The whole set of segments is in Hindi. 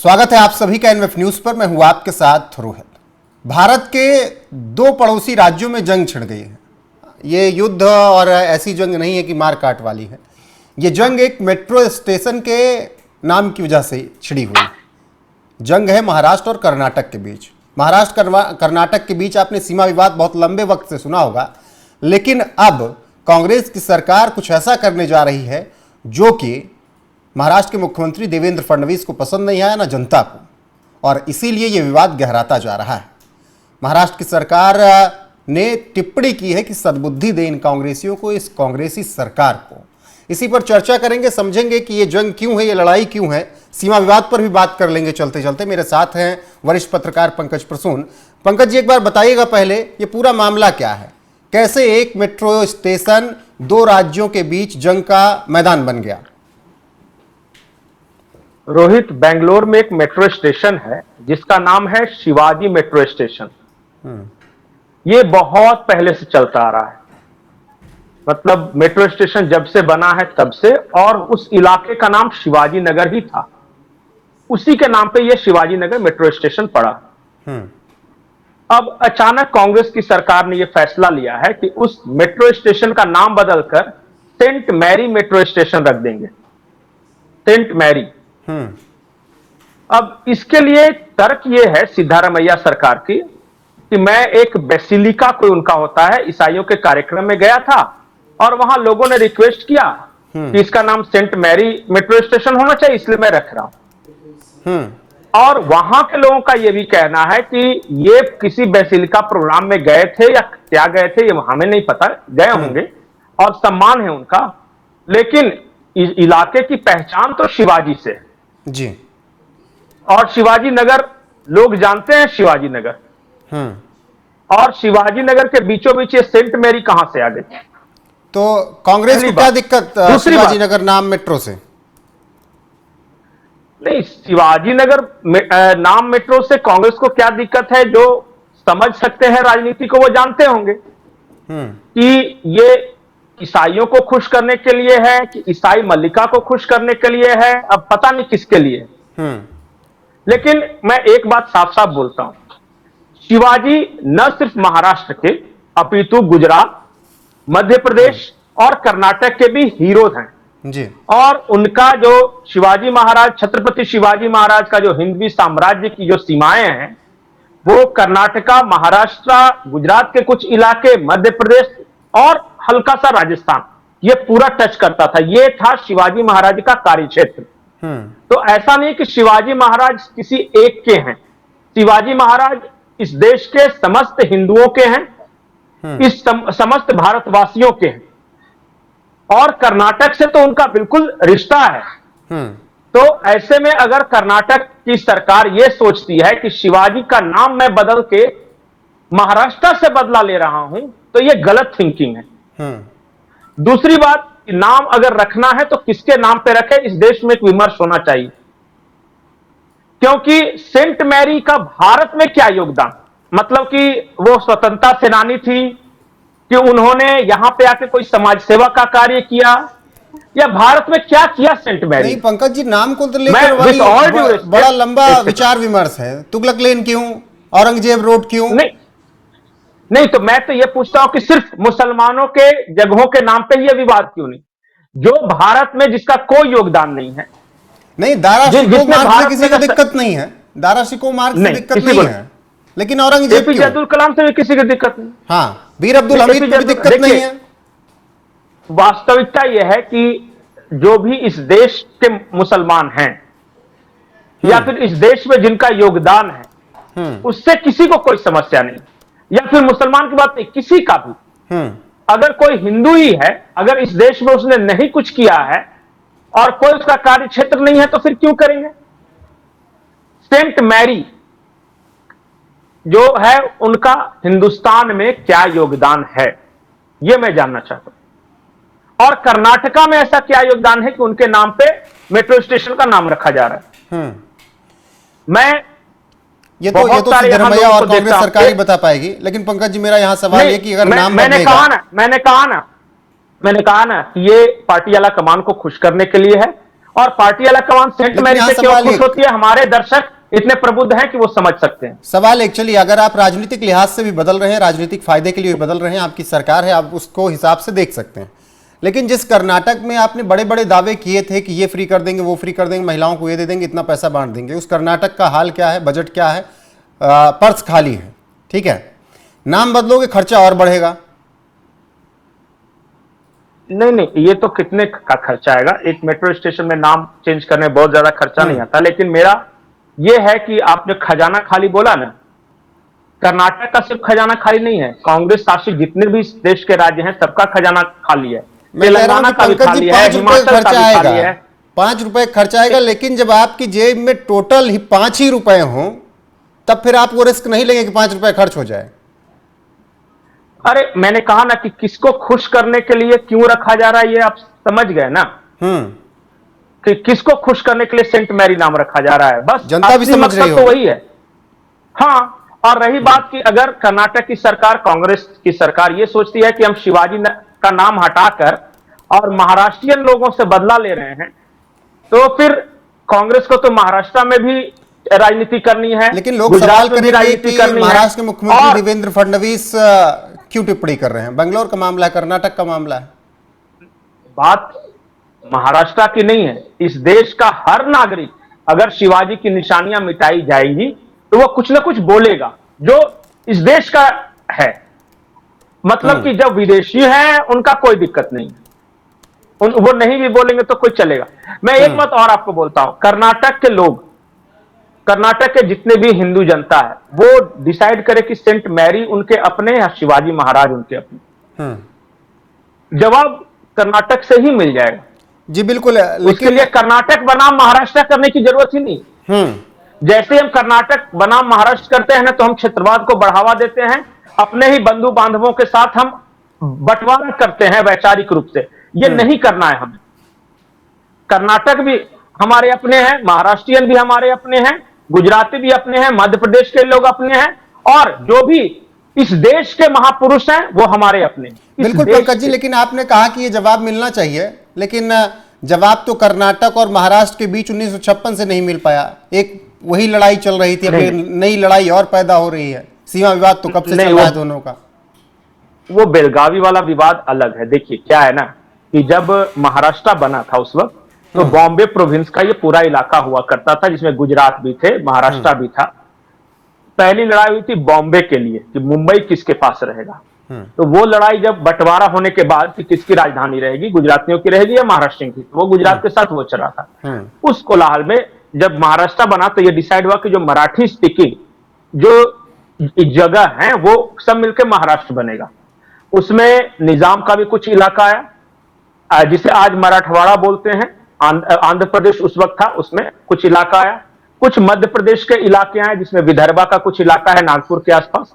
स्वागत है आप सभी का एनएफ न्यूज पर। मैं हूं आपके साथ रोहित। भारत के दो पड़ोसी राज्यों में जंग छिड़ गई है। ये युद्ध और ऐसी जंग नहीं है कि मार काट वाली है। ये जंग एक मेट्रो स्टेशन के नाम की वजह से छिड़ी हुई जंग है महाराष्ट्र और कर्नाटक के बीच। महाराष्ट्र कर्नाटक के बीच आपने सीमा विवाद बहुत लंबे वक्त से सुना होगा, लेकिन अब कांग्रेस की सरकार कुछ ऐसा करने जा रही है जो कि महाराष्ट्र के मुख्यमंत्री देवेंद्र फडणवीस को पसंद नहीं आया, ना जनता को, और इसीलिए यह विवाद गहराता जा रहा है। महाराष्ट्र की सरकार ने टिप्पणी की है कि सद्बुद्धि दे इन कांग्रेसियों को, इस कांग्रेसी सरकार को। इसी पर चर्चा करेंगे, समझेंगे कि ये जंग क्यों है, ये लड़ाई क्यों है। सीमा विवाद पर भी बात कर लेंगे चलते चलते। मेरे साथ हैं वरिष्ठ पत्रकार पंकज प्रसून। पंकज जी, एक बार बताइएगा पहले ये पूरा मामला क्या है, कैसे एक मेट्रो स्टेशन दो राज्यों के बीच जंग का मैदान बन गया। रोहित, बेंगलोर में एक मेट्रो स्टेशन है जिसका नाम है शिवाजी मेट्रो स्टेशन। ये बहुत पहले से चलता आ रहा है, मतलब मेट्रो स्टेशन जब से बना है तब से, और उस इलाके का नाम शिवाजी नगर ही था। उसी के नाम पे ये शिवाजी नगर मेट्रो स्टेशन पड़ा। अब अचानक कांग्रेस की सरकार ने यह फैसला लिया है कि उस मेट्रो स्टेशन का नाम बदलकर सेंट मैरी मेट्रो स्टेशन रख देंगे, सेंट मैरी। अब इसके लिए तर्क यह है सिद्धारमैया सरकार की कि मैं एक बेसिलिका, कोई उनका होता है, ईसाइयों के कार्यक्रम में गया था और वहां लोगों ने रिक्वेस्ट किया कि इसका नाम सेंट मैरी मेट्रो स्टेशन होना चाहिए, इसलिए मैं रख रहा हूं। और वहां के लोगों का यह भी कहना है कि ये किसी बेसिलिका प्रोग्राम में गए थे या क्या गए थे, ये हमें नहीं पता, गए होंगे और सम्मान है उनका, लेकिन इलाके की पहचान तो शिवाजी से जी, और शिवाजी नगर लोग जानते हैं। शिवाजी नगर और शिवाजी नगर के बीचों बीच ये सेंट मैरी कहां से आ गई? तो कांग्रेस को क्या दिक्कत शिवाजी नगर नाम मेट्रो से? नहीं, शिवाजी नगर नाम मेट्रो से कांग्रेस को क्या दिक्कत है? जो समझ सकते हैं राजनीति को वो जानते होंगे कि ये ईसाइयों को खुश करने के लिए है कि ईसाई मल्लिका को खुश करने के लिए है, अब पता नहीं किसके लिए। लेकिन मैं एक बात साफ साफ बोलता हूं, शिवाजी न सिर्फ महाराष्ट्र के अपितु गुजरात, मध्य प्रदेश और कर्नाटक के भी हीरोज हैं जी। और उनका जो शिवाजी महाराज, छत्रपति शिवाजी महाराज का जो हिंदवी साम्राज्य की जो सीमाएं हैं वो कर्नाटका, महाराष्ट्र, गुजरात के कुछ इलाके, मध्य प्रदेश और हल्का सा राजस्थान, ये पूरा टच करता था। ये था शिवाजी महाराज का कार्यक्षेत्र। तो ऐसा नहीं कि शिवाजी महाराज किसी एक के हैं, शिवाजी महाराज इस देश के समस्त हिंदुओं के हैं, इस समस्त भारतवासियों के हैं, और कर्नाटक से तो उनका बिल्कुल रिश्ता है। तो ऐसे में अगर कर्नाटक की सरकार यह सोचती है कि शिवाजी का नाम मैं बदल के महाराष्ट्र से बदला ले रहा हूं, तो यह गलत थिंकिंग है। दूसरी बात, नाम अगर रखना है तो किसके नाम पे रखे, इस देश में एक विमर्श होना चाहिए, क्योंकि सेंट मैरी का भारत में क्या योगदान, मतलब कि वो स्वतंत्रता सेनानी थी कि उन्होंने यहां पे आके कोई समाज सेवा का कार्य किया, या भारत में क्या किया सेंट मैरी? नहीं पंकज जी, नाम को तो लेकर बड़ा लंबा विचार विमर्श है। तुगलक लेन क्यों, औरंगजेब रोड क्यों? नहीं, तो मैं तो ये पूछता हूं कि सिर्फ मुसलमानों के जगहों के नाम पे ये विवाद क्यों नहीं, जो भारत में जिसका कोई योगदान नहीं है? नहीं, दारा शिकोह मार्ग से किसी को दिक्कत नहीं है, दारा शिकोह मार्ग से दिक्कत नहीं है, लेकिन औरंगजेब एपीजे अब्दुल कलाम से भी किसी को दिक्कत नहीं। हाँ, वीर अब्दुल हमीद को भी दिक्कत नहीं है। वास्तविकता यह है कि जो भी इस देश के मुसलमान हैं या फिर इस देश में जिनका योगदान है, उससे किसी को कोई समस्या नहीं, या फिर मुसलमान की बात नहीं, किसी का भी। अगर कोई हिंदू ही है, अगर इस देश में उसने नहीं कुछ किया है और कोई उसका कार्य क्षेत्र नहीं है, तो फिर क्यों करेंगे? सेंट मैरी जो है उनका हिंदुस्तान में क्या योगदान है, यह मैं जानना चाहता हूं। और कर्नाटका में ऐसा क्या योगदान है कि उनके नाम पे मेट्रो स्टेशन का नाम रखा जा रहा है? मैं ये तो सिद्धरमैया और कांग्रेस सरकार ही बता पाएगी, लेकिन पंकज जी मेरा यहां सवाल है कि अगर नाम मैंने कहा ना कि ये पार्टी आला कमान को खुश करने के लिए है और पार्टी अलकमान सेंट लेकिन मैरी यहाँ से क्यों सवाल खुश एक- होती है? हमारे दर्शक इतने प्रबुद्ध हैं कि वो समझ सकते हैं। सवाल एक्चुअली अगर आप राजनीतिक लिहाज से भी बदल रहे हैं, राजनीतिक फायदे के लिए भी बदल रहे हैं, आपकी सरकार है, आप उसको हिसाब से देख सकते हैं। लेकिन जिस कर्नाटक में आपने बड़े बड़े दावे किए थे कि ये फ्री कर देंगे, वो फ्री कर देंगे, महिलाओं को ये दे देंगे, इतना पैसा बांट देंगे, उस कर्नाटक का हाल क्या है? बजट क्या है? पर्स खाली है। ठीक है, नाम बदलोगे खर्चा और बढ़ेगा। नहीं नहीं, ये तो कितने का खर्चा आएगा? एक मेट्रो स्टेशन में नाम चेंज करने में बहुत ज्यादा खर्चा नहीं आता। लेकिन मेरा ये है कि आपने खजाना खाली बोला ना, कर्नाटक का सिर्फ खजाना खाली नहीं है, कांग्रेस शासित जितने भी देश के राज्य हैं सबका खजाना खाली है। मैं कह रहा हूं तेलंगाना कि का भी पंकज जी खाली है, 5 रुपए हिमाचल का खर्चा भी खाली आएगा, है। 5 रुपए खर्चा आएगा, लेकिन जब आपकी जेब में टोटल ही 5 ही रुपए हों, तब फिर आप वो रिस्क नहीं लेंगे कि 5 रुपए खर्च हो जाए। अरे मैंने कहा ना कि किसको खुश करने के लिए क्यों रखा जा रहा है, ये आप समझ गए ना कि किसको खुश करने के लिए सेंट मैरी नाम रखा जा रहा है। बस जनता भी असली समझ मकसद रही तो होगी। वही है। हाँ, और रही बात कि अगर कर्नाटक की सरकार, कांग्रेस की सरकार ये सोचती है कि हम शिवाजी का नाम हटाकर और महाराष्ट्रियन लोगों से बदला ले रहे हैं, तो फिर कांग्रेस को तो महाराष्ट्र में भी राजनीति करनी है, लेकिन लोग गुजरात सवाल में भी करेंगे राजनीति कि करनी है। महाराष्ट्र के मुख्यमंत्री और देवेंद्र फडणवीस क्यों टिप्पणी कर रहे हैं? बेंगलोर का मामला है, कर्नाटक का मामला है। बात महाराष्ट्र की नहीं है, इस देश का हर नागरिक अगर शिवाजी की निशानियां मिटाई जाएंगी तो वो कुछ ना कुछ बोलेगा जो इस देश का है। मतलब कि जब विदेशी हैं उनका कोई दिक्कत नहीं, वो नहीं भी बोलेंगे तो कोई चलेगा। मैं एक बात और आपको बोलता हूं, कर्नाटक के लोग, कर्नाटक के जितने भी हिंदू जनता है, वो डिसाइड करे कि सेंट मैरी उनके अपने या शिवाजी महाराज उनके अपने, जवाब कर्नाटक से ही मिल जाएगा। जी बिल्कुल, उसके लेकिन लिए कर्नाटक बनाम महाराष्ट्र करने की जरूरत ही नहीं। जैसे हम कर्नाटक बनाम महाराष्ट्र करते हैं ना, तो हम क्षेत्रवाद को बढ़ावा देते हैं, अपने ही बंधु बांधवों के साथ हम बंटवारा करते हैं वैचारिक रूप से। ये नहीं करना है हमें। कर्नाटक भी हमारे अपने हैं, महाराष्ट्रियन भी हमारे अपने हैं, गुजराती भी अपने हैं, मध्य प्रदेश के लोग अपने हैं, और जो भी इस देश के महापुरुष हैं वो हमारे अपने हैं। बिल्कुल पंकज जी, लेकिन आपने कहा कि ये जवाब मिलना चाहिए, लेकिन जवाब तो कर्नाटक और महाराष्ट्र के बीच 1956 से नहीं मिल पाया। एक वही लड़ाई चल रही थी, अब नई लड़ाई और पैदा हो रही है। सीमा विवाद तो कब से चल रहा है दोनों का। वो बेलगावी वाला विवाद अलग है। देखिए क्या है ना कि जब महाराष्ट्र बना था उस वक्त, तो बॉम्बे प्रोविंस का ये पूरा इलाका हुआ करता था, जिसमें गुजरात भी थे, महाराष्ट्र भी था। पहली लड़ाई हुई थी बॉम्बे के लिए कि मुंबई किसके पास रहेगा। तो वो लड़ाई जब बंटवारा होने के बाद कि किसकी राजधानी रहेगी, गुजरातियों की रहेगी या महाराष्ट्रियों की, वो गुजरात के साथ वो चला था। उस कोलाहल में जब महाराष्ट्र बना तो ये डिसाइड हुआ कि जो मराठी स्पीकिंग जो जगह है वो सब मिलकर महाराष्ट्र बनेगा। उसमें निजाम का भी कुछ इलाका आया, जिसे आज मराठवाड़ा बोलते हैं। आंध्र प्रदेश उस वक्त था, उसमें कुछ इलाका आया। कुछ मध्य प्रदेश के इलाके आए, जिसमें विदर्भा का कुछ इलाका है नागपुर के आसपास।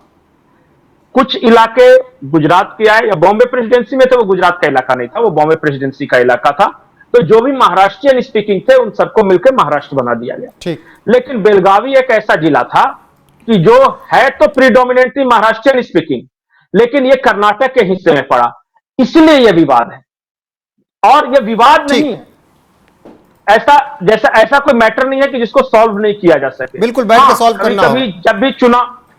कुछ इलाके गुजरात के आए, या बॉम्बे प्रेसिडेंसी में थे, वो गुजरात का इलाका नहीं था, वो बॉम्बे प्रेसिडेंसी का इलाका था। तो जो भी महाराष्ट्रियन स्पीकिंग थे उन सबको मिलकर महाराष्ट्र बना दिया गया। ठीक। लेकिन बेलगावी एक ऐसा जिला था कि जो है तो प्रीडोमिनेटली महाराष्ट्रियन स्पीकिंग, लेकिन ये कर्नाटक के हिस्से में पड़ा, इसलिए यह विवाद है। और यह विवाद नहीं है, ऐसा कोई मैटर नहीं है कि जिसको सॉल्व नहीं किया जा सके। बिल्कुल बैठ के सॉल्व करना हो।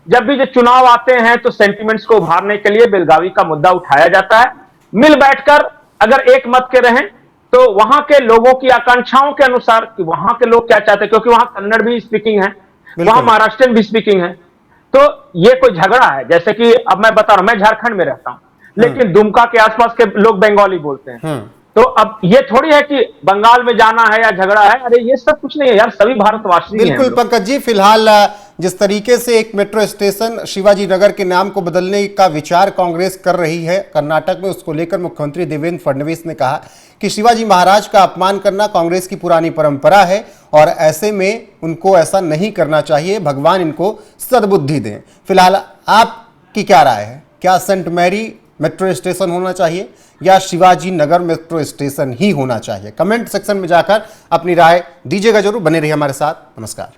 जब भी जो चुनाव आते हैं तो सेंटिमेंट्स को उभारने के लिए बेलगावी का मुद्दा उठाया जाता है। मिल बैठकर अगर एक मत के रहें तो वहां के लोगों की आकांक्षाओं के अनुसार कि वहां के लोग क्या चाहते हैं, क्योंकि वहां कन्नड़ भी स्पीकिंग है, वहां महाराष्ट्रियन भी स्पीकिंग है, तो ये कोई झगड़ा है। जैसे कि अब मैं बता रहा हूं, मैं झारखंड में रहता हूं, लेकिन दुमका के आसपास के लोग बंगाली बोलते हैं। तो अब ये थोड़ी है कि बंगाल में जाना है या झगड़ा है, अरे ये सब कुछ नहीं है यार, सभी भारतवासी हैं। बिल्कुल पंकज जी, फिलहाल जिस तरीके से एक मेट्रो स्टेशन शिवाजी नगर के नाम को बदलने का विचार कांग्रेस कर रही है कर्नाटक में, उसको लेकर मुख्यमंत्री देवेंद्र फडणवीस ने कहा कि शिवाजी महाराज का अपमान करना कांग्रेस की पुरानी परंपरा है और ऐसे में उनको ऐसा नहीं करना चाहिए, भगवान इनको सद्बुद्धि दें। फिलहाल आपकी क्या राय है? क्या सेंट मैरी मेट्रो स्टेशन होना चाहिए या शिवाजी नगर मेट्रो स्टेशन ही होना चाहिए? कमेंट सेक्शन में जाकर अपनी राय दीजिएगा जरूर। बने रहिए हमारे साथ। नमस्कार।